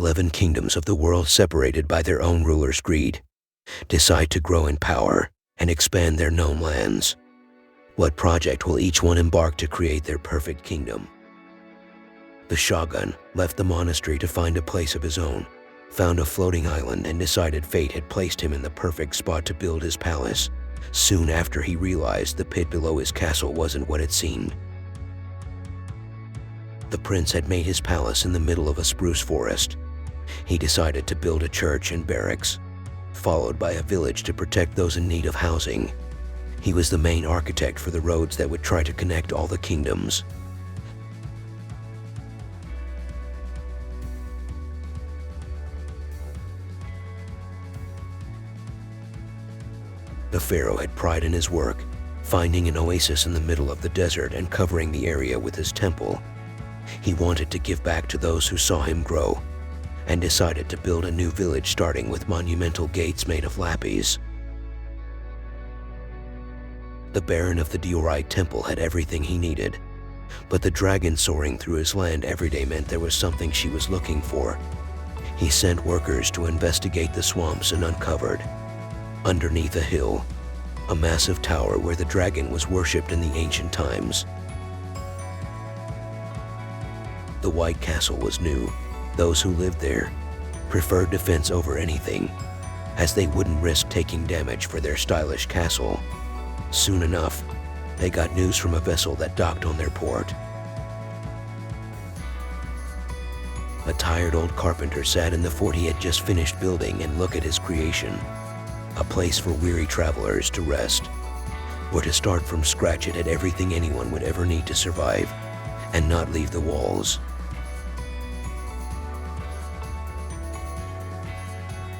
11 kingdoms of the world, separated by their own rulers' greed, decide to grow in power and expand their known lands. What project will each one embark to create their perfect kingdom? The shogun left the monastery to find a place of his own, found a floating island, and decided fate had placed him in the perfect spot to build his palace. Soon after, he realized the pit below his castle wasn't what it seemed. The prince had made his palace in the middle of a spruce forest. He decided to build a church and barracks, followed by a village to protect those in need of housing. He was the main architect for the roads that would try to connect all the kingdoms. The pharaoh had pride in his work, finding an oasis in the middle of the desert and covering the area with his temple. He wanted to give back to those who saw him grow, and decided to build a new village starting with monumental gates made of lapis. The Baron of the Diorite Temple had everything he needed, but the dragon soaring through his land every day meant there was something she was looking for. He sent workers to investigate the swamps and uncovered, underneath a hill, a massive tower where the dragon was worshipped in the ancient times. The White Castle was new. Those who lived there preferred defense over anything, as they wouldn't risk taking damage for their stylish castle. Soon enough, they got news from a vessel that docked on their port. A tired old carpenter sat in the fort he had just finished building and looked at his creation, a place for weary travelers to rest, or to start from scratch. It had everything anyone would ever need to survive and not leave the walls.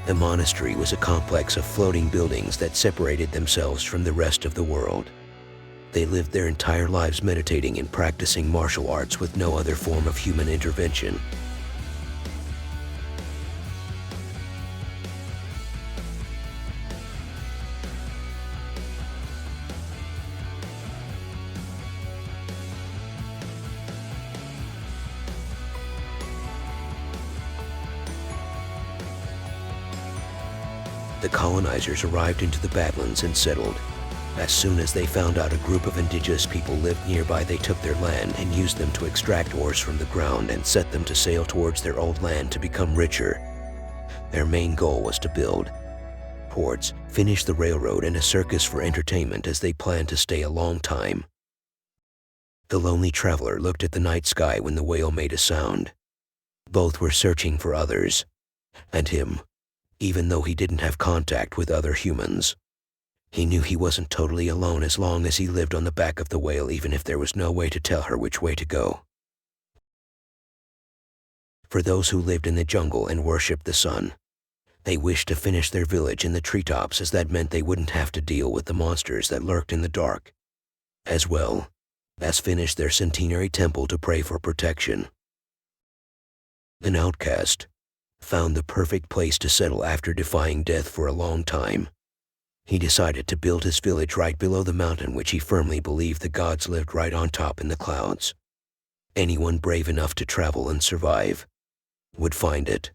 The monastery was a complex of floating buildings that separated themselves from the rest of the world. They lived their entire lives meditating and practicing martial arts with no other form of human intervention. The colonizers arrived into the Badlands and settled. As soon as they found out a group of indigenous people lived nearby, they took their land and used them to extract ores from the ground and set them to sail towards their old land to become richer. Their main goal was to build ports, finish the railroad, and a circus for entertainment, as they planned to stay a long time. The lonely traveler looked at the night sky when the whale made a sound. Both were searching for others, and him. Even though he didn't have contact with other humans, he knew he wasn't totally alone as long as he lived on the back of the whale, even if there was no way to tell her which way to go. For those who lived in the jungle and worshipped the sun, they wished to finish their village in the treetops, as that meant they wouldn't have to deal with the monsters that lurked in the dark, as well as finish their centenary temple to pray for protection. An outcast found the perfect place to settle after defying death for a long time. He decided to build his village right below the mountain, which he firmly believed the gods lived right on top in the clouds. Anyone brave enough to travel and survive would find it.